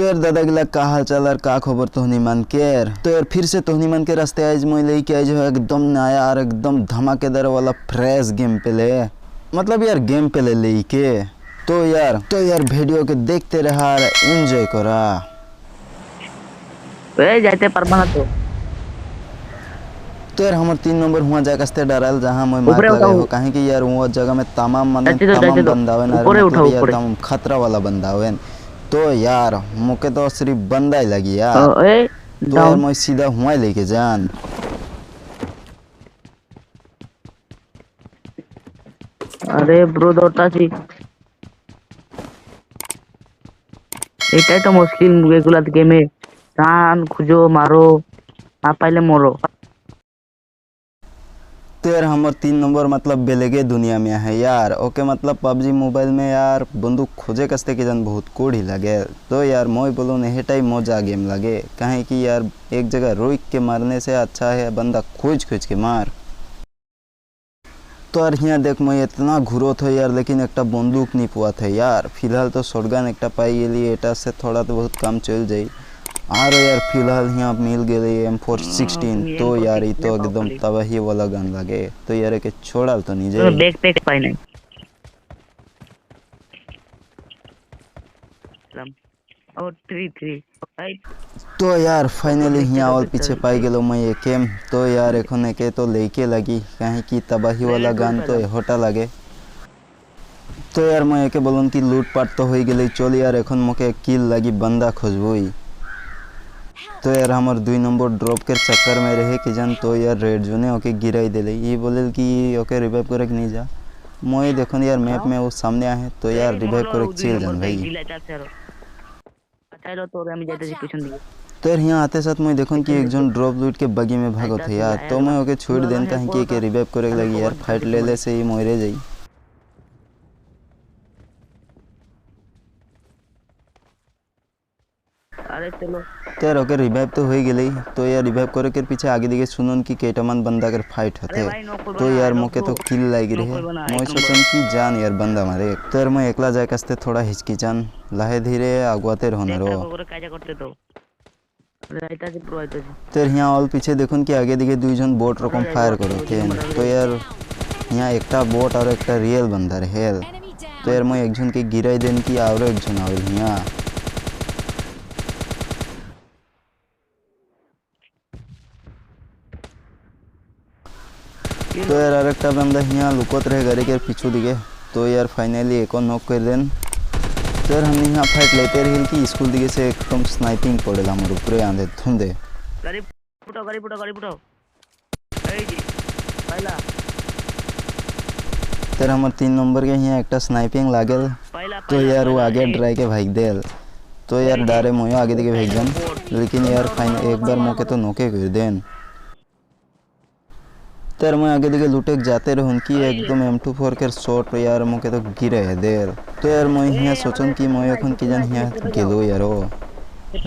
तो यार दादा गिला का हाल चाल और का खबर तोहनी मन केर। तो यार फिर से तोहनी मन के रास्ते आज मैं लेके आई जो है एकदम नया और एकदम धमाकेदार वाला फ्रेश गेम प्ले, मतलब यार गेम प्ले लेके। तो यार वीडियो के देखते रहा और एंजॉय करा। जाते परमाना तो यार हमारे 3 नंबर हुआ जाकर डरल जहाँ मैं मार्क लगे हो कहीं कि यार वो जगह में तमाम बंदा हुए मतलब यार तमाम खतरा वाला बंदा हुए। तो यार मुके तो सिर्फ बंदा ही लगी यार। तो यार मैं सीधा हुआ लेके जान। अरे ब्रो दौड़ता सी এটাই তো মুশকিল এগুলা গেমে টান খুঁজো মারো না পাইলে মরো। तो यार हमारे 3 नंबर मतलब बेलेगे दुनिया में है यार। ओके मतलब पबजी मोबाइल में यार बंदूक खोजे कस्ते के जन बहुत कोड़ी लगे। तो यार मैं बोलूँ हेटाई मजा गेम लगे कहें कि यार एक जगह रोक के मारने से अच्छा है बंदा खोज के मार। तो यार यहाँ देख मैं इतना घूरो था यार लेकिन एक बंदूक नहीं पुआ था यार। फिलहाल तो शॉटगन एक पाई गई एटा से थोड़ा तो बहुत काम चल जाई। और यार फिलहाल यहाँ मिल गई M416। तो यार ये तो एकदम तबाही वाला गन लगे। तो यार के छोड़ा तो नहीं जाए बैक पैक पाई नहीं और 3 तो यार फाइनली यहाँ और पीछे पाई गलो मैं एक एम। तो यार एखन एके तो लेके लगी कहीं की तबाही वाला गान तो होटा लगे। तो यार मैं एके बोलूँ कि लूटपाट तो हो गई चल यार एखन मोके किल लगी बंदा खोजबुई। तो यार हमार 2 नंबर ड्रॉप के चक्कर में रहे कि जान। तो यार रेड जोने ओके गिराई दिले ये बोले कि ओके रिवाइव करे नहीं जा। मैं देखो यार मैप में वो सामने आए तो यार रिवाइव करे चल जान भाई। तो यार यहाँ आते साथ मैं देखूँ कि एक जन ड्रॉप लूट के बगी में भागो थे यार। तो मैं ओके छोड़ देन कहीं कि रिवाइव करे लगी यार फाइट ले ले से ही मोरे जाई। अरे चलो तो यार ओके रिवाइव तो हो गई। तो यार रिवाइव करे के पीछे आगे दिखे सुनन कि केटामान बंदा कर फाइट होते। तो यार मोके तो किल लगी रहे मैं सोचन कि जान यार बंदा मारे। तो यार मैं एकला जाए कस्ते थोड़ा हिचकिचान लाहे धीरे आगुआते रहने रो। तो यार यहाँ ऑल पीछे देखुन कि आगे दिखे 2 जन बोट रकम फायर करो थे। तो यार यहाँ एक बोट और एक रियल बंदा रहे। तो यार मैं एक जन के गिराई देन की और एक जन आवे यहाँ। तो यार आरेकटा बंदा यहाँ लुकत रहे गाड़ी के पीछू दिखे। तो यार फाइनली एक और नॉक कर देन। तो यार हमने यहाँ फाइट लेते रहे कि स्कूल दिखे से एकदम स्नाइपिंग पड़ेला हमारे ऊपर आंधे धुंधे। तो हमारे 3 नंबर के यहाँ एक स्नाइपिंग लागल। तो यार वो आगे ड्राई के भाग देल। तो यार डारे मोयो आगे दिखे भाग जान लेकिन यार फाइन एक बार मौके तो नोके कर देन। तो यार मैं आगे दिखे लूटे जाते रहूँ कि एकदम M24 के शॉट यार मौके तो गिरे है देर। तो यार मैं यहाँ सोचन कि मैं এখন कि जान यहाँ गेलो यार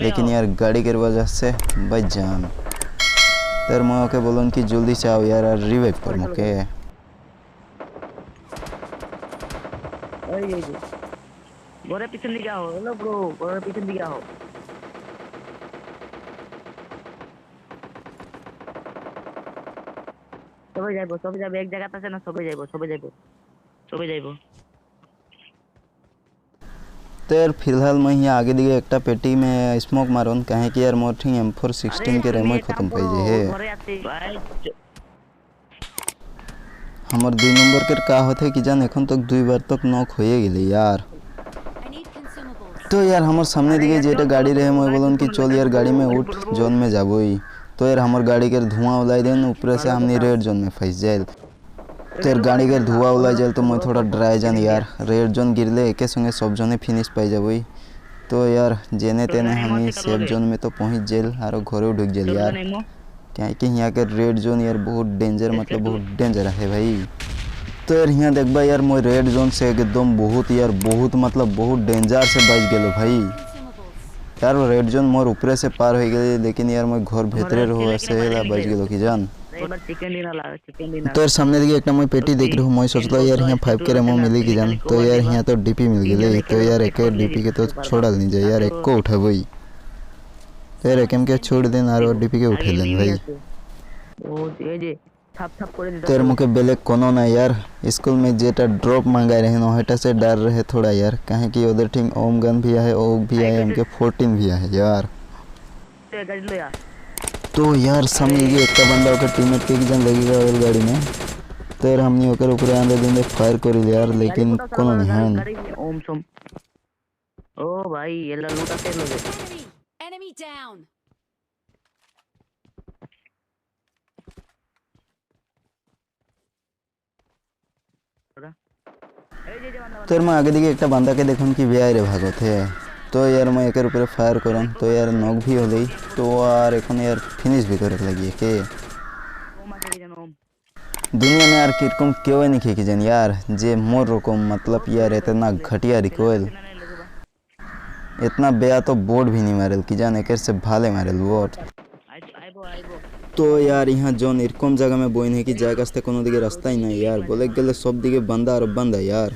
लेकिन यार गाड़ी के वजह से बच जान। तो यार मैं ओके बोलन कि जल्दी से आओ यार रिवाइव कर मौके। घरे पीछे दिखे आओ हेलो ब्रो घरे पीछे दिखे आओ। সবাই যাইবো এক জায়গাতে আছে না সবাই যাইবো। तो यार फिलहाल मैं यहाँ आगे दिखे एक पेटी में स्मोक मारूँ कहें कि यार मोर M416 के रेमो खत्म पाई है। हमार 2 नंबर के का होते कि जान एखन तक 2 बार तक नॉक हो गए यार। तो यार हमारे सामने दिखे जेटा गाड़ी रहे मैं बोलन कि चल यार गाड़ी में उठ जोन में जाबो ही। तो यार हमार गाड़ी के धुआं उलाई देन ऊपर से हमने रेड जोन में फंस जाए। तो यार गाड़ी के धुआं उलाई जाए तो मैं थोड़ा डराए जान यार रेड जोन गिरले एके संगे सब जने फिनिश पाई जाबो। तो यार जेने तेने हमें सेफ जोन में तो पहुँच जेल और घरे ढुक जेल यार क्या कि यहाँ के रेड जोन यार बहुत डेंजर मतलब बहुत डेंजर है भाई। तो यार यहाँ देखबा यार मैं रेड जोन से एकदम बहुत मतलब बहुत डेंजर से बच गए भाई। यार रेड जोन मोर ऊपर से पार हो गए लेकिन यार मैं घर भीतरे रहो ऐसे बच गए कि जान। এবার চিকেন ডিনার লাগা চিকেন ডিনার तो यार सामने दिखे एक मैं पेटी देख रहा हूँ मैं सोच रहा यार यहाँ 5 के रेमो मिली की जान तो यार यहाँ तो डीपी मिल गई तो यार एक डीपी के तो छोड़ा नहीं जाए यार एक को उठा वही तो यार एकेम के छोड़ देन और डीपी के उठे लेन भाई ও এই যে থাপ থাপ করে দিতে तेरे मुके बेले कोनो ना यार स्कूल में जेटा ड्रॉप मांगा रहे ना हेटा से डर रहे थोड़ा यार कहे कि उधर ठीक ओम गन भी है ओग भी है हमके 14 भी है यार গাড়ি লয়া तो यार सामने ये एक बंदा होकर टीममेट के जन लगेगा और गाड़ी में तो यार हमने होकर ऊपर आंदे दिन फायर कर लिया यार लेकिन कोनो नहीं है ओम सोम ओ भाई ये लूटा से लोगे Enemy down. तो यार मैं आगे दिखे एक बंदा के देखूँ कि वे रे भागो थे तो यार मैं एक ऊपर फायर करन तो यार नॉक भी हो गई तो यार এখন यार फिनिश भी करे लगी के दुनिया में यार किरकम क्यों नहीं खेकी जन यार जे मोर रकम मतलब यार इतना घटिया रिकॉइल इतना बेया तो बोर्ड भी नहीं मारल कि जान एक से भाले मारल बोर्ड तो यार यहाँ जोन इरकम जगह में बोइन है कि जाएगा से कोनो दिखे रास्ता ही नहीं यार बोले गले सब दिखे बंदा और बंदा यार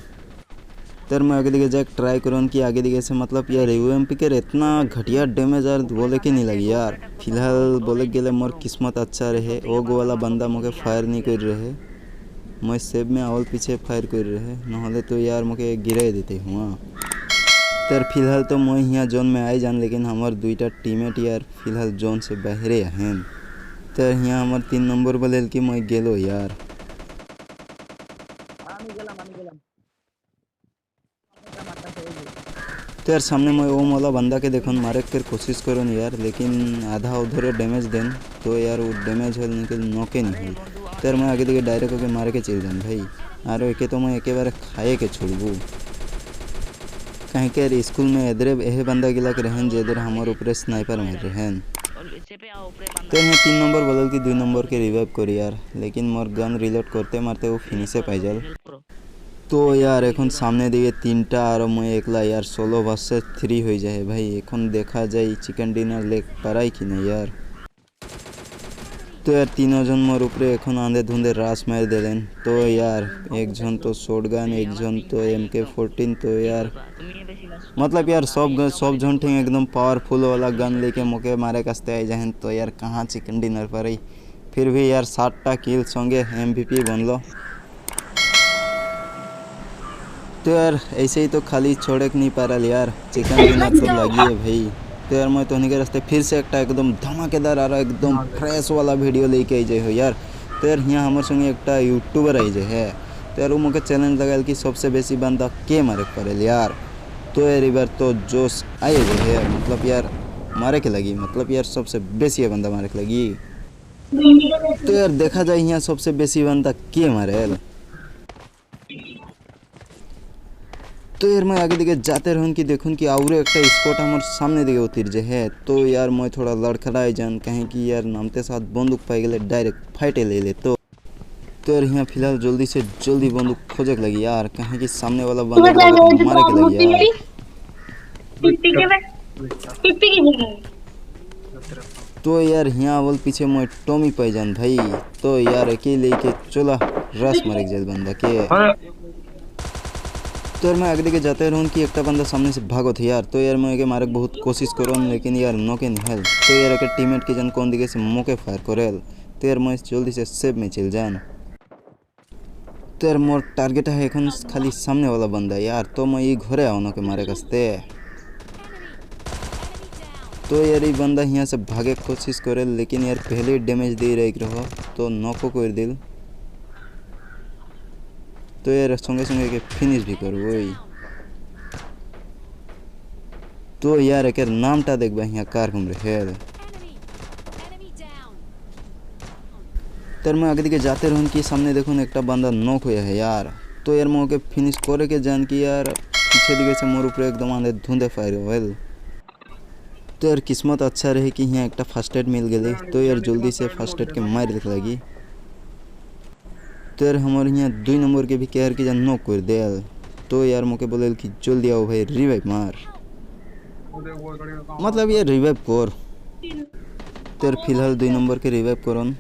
तर मैं आगे दिखे जाए ट्राई करूँ कि आगे दिखे से मतलब यार यूएमपी के इतना घटिया डैमेज यार बोले कि नहीं लगी यार फिलहाल बोले गले मोर किस्मत अच्छा रहे ओग वाला बंदा मुझे फायर नहीं कर रहे मैं सेब में आवल पीछे फायर कर रहे नहले तो यार मुझे गिरा देते हुआ तर फिलहाल तो मैं यहाँ जोन में आई जान लेकिन हमार दुईटा टीमेट यार फिलहाल जोन से बहरे हैं तर यहाँ हमार 3 नंबर बोले कि मैं गेलो यार तो यार सामने मैं ओम वाला बंदा के देखो मारे कर कोशिश करो यार लेकिन आधा उधर डैमेज देन तो यार वो डैमेज हो निकल नौके नहीं हुई तो यार मैं आगे देखे डायरेक्ट होकर मारे के चल जान भाई और एक तो मैं एक बार खाए के छोड़बू कहीं के यार स्कूल में इधर यह बंदा गिला के रहन जे इधर हमारे ऊपर स्नाइपर मार रहन तो यहाँ 3 नंबर बदल की 2 नंबर के रिवाइव करी यार लेकिन मोर गन रिलोड करते मारते वो फिनिशे पाई जाल तो यार এখন सामने दिखे 3टा और मैं एकला यार 16 वर्सेस 3 हो जाए भाई এখন देखा जाए चिकन डिनर लेक पाराई कि नहीं यार तो यार तीनों जन मोर ऊपर এখন आंधे धुंधे रास मार देलेन तो यार एक जन तो शॉटगन एक जन तो MK14 तो यार मतलब यार सब जन ठीक एकदम पावरफुल वाला गन लेके मुके मारे कस्ते आई जाए तो यार कहाँ चिकन डिनर पर फिर भी यार 7टा किल संगे MVP बन लो तो यार ऐसे ही तो खाली छोड़े नहीं पा रहा यार चिकन डिनर तो लगी है भाई तो यार मैं तो नहीं के रास्ते फिर से एक एकदम धमाकेदार आ रहा एकदम फ्रेश वाला वीडियो लेके आई जाए हो यार तो यार यहाँ हमारे संगे एक यूट्यूबर आई जाए है तो यार वो मुझे चैलेंज लगाल कि सबसे बेसी बंदा के मारे पड़े यार तो यार बार तो जोश आए है मतलब यार मारे के लगी मतलब यार सबसे बेसी बंदा मारे के लगी तो यार देखा जाए यहाँ सबसे बेसी बंदा के मारे तो यार मैं आगे दिखे जाते रहूँ कि देखूँ कि और एक स्कॉट हमारे सामने दिखे उतर जे है तो यार मैं थोड़ा लड़खड़ाए जान कहें कि यार नामते साथ बंदूक पाई गए डायरेक्ट फाइटे ले ले तो यार यहाँ फिलहाल जल्दी से जल्दी बंदूक खोजक लगी यार कहें कि सामने वाला बंदा मारे के लगी यार तो यार यहाँ अवल पीछे मैं टॉमी पाई जान भाई तो यार अकेले के चला रस मारे जाए बंदा के तो यार मैं आगे देखे जाते रहूँ कि एक बंदा सामने से भागो थे यार तो यार मैं आगे मारे बहुत कोशिश करूँ लेकिन यार नौके नहीं हल तो यार एक टीममेट के जन कौन दिखे से मौके फायर करेल तो यार मैं जल्दी से सेव में चल जान तो यार मोर टारगेट है এখন खाली सामने वाला बंदा यार तो मैं ये घरे आओ के मारे कस्ते तो यार ये बंदा यहाँ से भागे कोशिश करे लेकिन यार पहले डैमेज दे रहा तो नौको कर दिल तो यार संगे संगे के फिनिश भी कर वही तो यार एक नामटा देख यहाँ कार घूम रहे है तर मैं आगे दिखे जाते रहूँ कि सामने देखो एक बंदा नॉक हुआ है यार तो यार मैं फिनिश करे के जान कि यार पीछे दिखे से मोर ऊपर एकदम आंधे धुंधे फायर वेल तो यार किस्मत अच्छा रहे कि यहाँ एक फर्स्ट एड मिल गए तो यार जल्दी से फर्स्ट एड के मार देख लगी तो यार हमारे यहाँ 2 नंबर के भी केयर के जान नॉक कर दे तो यार मुके बोले कि जल्दी आओ भाई रिवाइव मार मतलब यार रिवाइव कर तो यार फिलहाल 2 नंबर के रिवाइव करन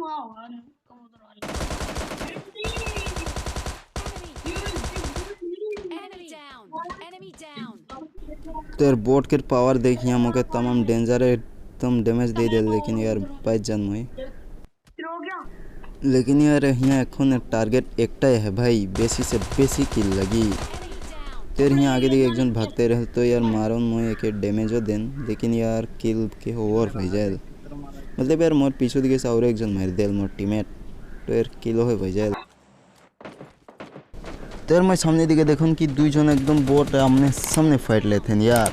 Enemy down. Enemy down. তোর बोट के पावर देखिए हमके तमाम डेंजर एकदम डैमेज दे दे लेकिन यार बाइच जान मैं लेकिन यार यहाँ এখন टारगेट एकटाই है भाई बेसी से बेसी किल लगी Enemy down. तेरे यहाँ आगे दिखे एकजन भागते रहे तो यार मारो मैं एक डैमेजो देन लेकिन यार किल के ओवर हो जाए मतलब यार मोर पीछे दिखे से और एकजन मार देल मोर टीममेट तो यार किल हो जाए तेर मैं सामने दिखे देखून कि दुईजन एकदम बोट आमने सामने फाइट लेते हैं यार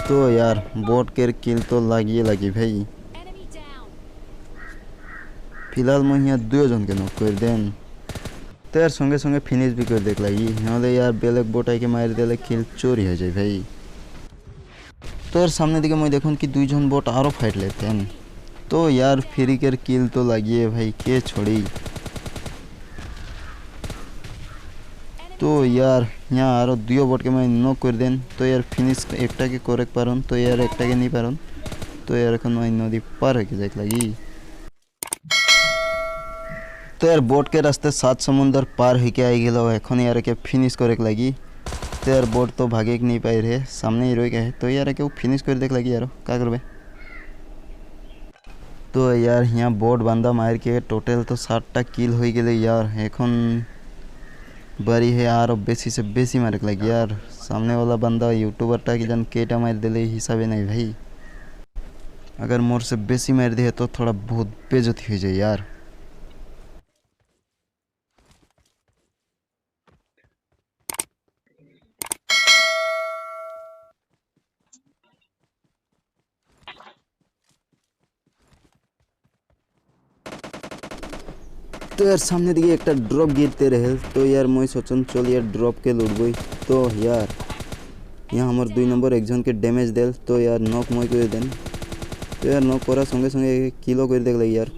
तो यार बोट के किल तो लगी भाई Enemy down. फिलहाल मैं यहाँ दुजन के नक कर देन तो यार संगे संगे फिनिश भी कर देख लगी नाले यार बेलेग बोट आके मार दिले किल चोरी हो जाए भाई तो यार सामने दिखे मैं देखून कि दुईजन बोट आरो फाइट लेते हैं तो यार फ्री के किल तो लगी है भाई के छोड़ी तो यार यहाँ आरो दुयो बोट के मैं नक कर देन तो यार फिनिश एकटा के करेक्ट पारन तो यार एकटा के नहीं पारन तो यार এখন मैं नदी पार होके जाए लगी तो यार बोट के रास्ते 7 समुंदर पार होके आई गेलो এখন यार के फिनिश करे लगी तो यार बोट तो भागे के नहीं पाए रहे सामने ही रोई है तो यार के फिनिश कर देख लगी यार क्या करबे तो यार यहाँ बोट बांधा मार के टोटल तो 7टा किल हो गए यार এখন बारी है यार बेसी से बेसी मारे लगी यार सामने वाला बंदा यूट्यूबर की जन केटा मार दिले हिसाबे नहीं भाई अगर मोर से बेसी मार दे तो थोड़ा बहुत बेइज्जती हो जाए यार तो यार सामने दिखे एक ड्रॉप गिरते रहे तो यार मैं सोचन चल यार ड्रॉप के लुटबई तो यार यहाँ हमार 2 नंबर एकजन के डैमेज देल तो यार नक मैं कर देन तो यार नक करा संगे संगे किलो कर देख लगी यार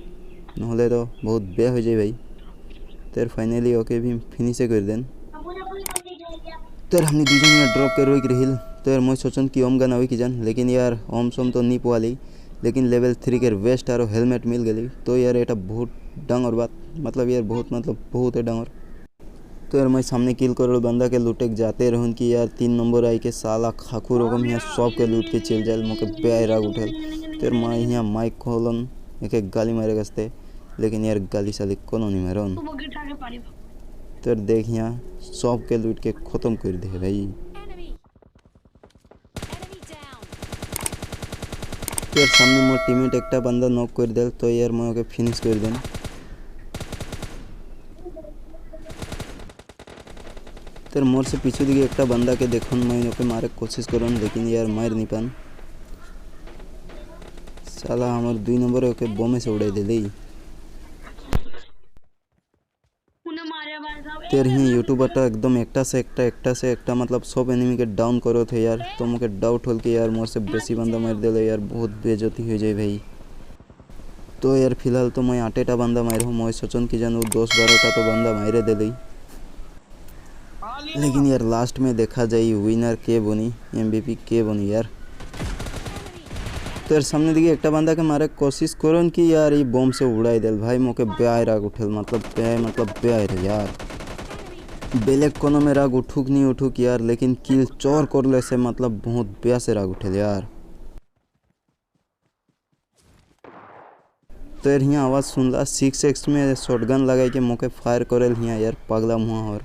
नहले तो बहुत बेया हो जाए भाई तो यार फाइनली ओके भी फिनिशे कर देन तो यार हमने दुजन यार ड्रॉप के रोक रही तो यार मैं सोचन कि ओम गन की जान लेकिन यार ओम सोम तो नहीं पुआली लेकिन लेवल 3 के वेस्ट और हेलमेट मिल गई तो यार एटा बहुत डांगर बात मतलब यार बहुत है डांगर तो यार मैं सामने किल कर बंदा के लूटे जाते रहूँ कि यार 3 नंबर आई के साला खाकू रकम यहाँ सब के लूट के चल जाए मुझे बेआई राग उठल तो यार मैं यहाँ माइक खोलन एक गाली मारे गसते लेकिन यार गाली साली कोनो नहीं मारन तो यार देख यहाँ सब के लूट के ख़त्म कर दे भाई तो यार सामने मोर टीममेट एकटा बंदा नॉक कर देल तो यार मैं ओके फिनिश कर देन तो यार मोर से पीछे दिखे एकटा बंदा के देखन मैं ओके मारे कोशिश करन लेकिन यार मार नहीं पान साला हमार 2 नंबर ओके बम से उड़ा दे तो यार यहाँ यूट्यूबर एकदम एकटा से एकटा मतलब सब एनिमी के डाउन करो थे यार तो मुझे डाउट होल कि यार मोर से बेसी बंदा मार दिले यार बहुत बेइज्जती हो जाए भाई तो यार फिलहाल तो मैं 8टा बंदा मार मैं सोचन कि जान 10-12टा तो बंदा मारे दिले लेकिन यार लास्ट में देखा जाए विनर के बनी MVP के बनी यार तो यार सामने दिखे एकटा बंदा के मारे कोशिश करन कि यार ये बम से उड़ाई दिल भाई मुझे बेआई राग उठल मतलब बेआई रे यार बेलेग कोनो में राग उठुक नहीं उठुक यार लेकिन किल चोर कर ले से मतलब बहुत बेया से राग उठल यार तो यार यहाँ आवाज़ सुनला 6x में शॉटगन लगाई के मौके फायर करल यहाँ यार पगला मुँह और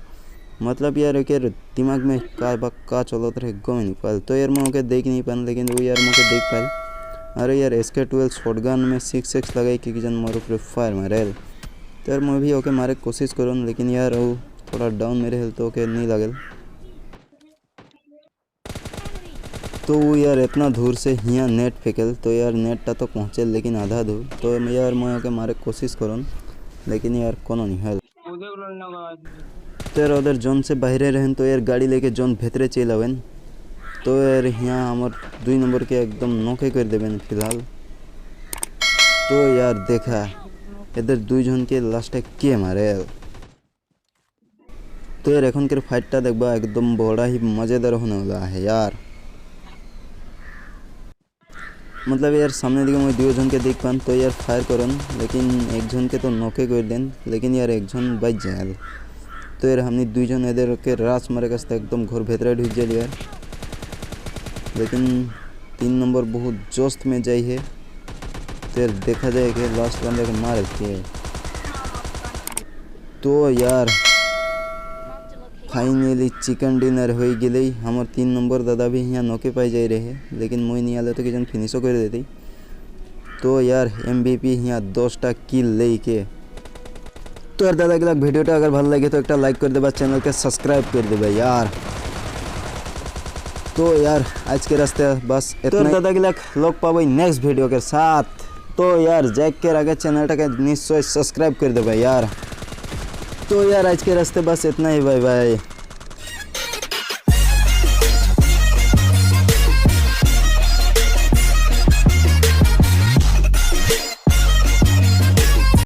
मतलब यार एक दिमाग में का चलत रहे गम नहीं पाल तो यार मैं देख नहीं पान लेकिन वो यार मुझे देख पाल अरे यार SK12 शॉटगन में 6x लगाई कि जन मोर ऊपर फायर मारे तो यार मैं भी ओके मारे कोशिश करन लेकिन यार वो थोड़ा डाउन मेरे हेल्थ ओके नहीं लगल तो वो यार इतना दूर से यहाँ नेट फेंकल तो यार नेट तो पहुँचे लेकिन आधा दूर तो यार मैं ओके मारे कोशिश करन लेकिन यार कोनो नहीं हल तो यार उधर जोन से बाहरे रहन तो यार गाड़ी लेके जोन भीतरे चल आवेन तो यार यहाँ हमार 2 नंबर के एकदम नोके कर देवें फिलहाल तो यार देखा इधर 2 जन के लास्टे के मारे तो यार एखन के फाइटटा देखबा एकदम बड़ा ही मज़ेदार होने वाला है यार मतलब यार सामने दिखे मैं दुई जन के देख पान तो यार फायर करन लेकिन एक जन के तो नोके कर देन लेकिन यार एक जन बच जाए तो यार हमने दुई जन एदर के रास मारे काछते एकदम घर भेतरे ढुक जाए यार लेकिन 3 नंबर बहुत जोस्त में जाई है तो यार देखा जाए कि लास्ट बंदे को मार के तो यार फाइनली चिकन डिनर हो गई हमार 3 नंबर दादा भी यहाँ नौके पाई जा रहे लेकिन मुई नहीं आले तो कि फिनिशो कर देती तो यार MVP यहाँ 10टा किल लेके तो यार दादा के भिडियोटा अगर भल लगे तो एक लाइक कर देबा चैनल के सब्सक्राइब कर देबा यार तो यार आज के रास्ते बस तो दादा के लोग पाबो नेक्स्ट वीडियो के साथ तो यार जैक के आगे चैनल के निश्चय सब्सक्राइब कर देबा यार तो यार आज के रास्ते बस इतना ही बाय बाय।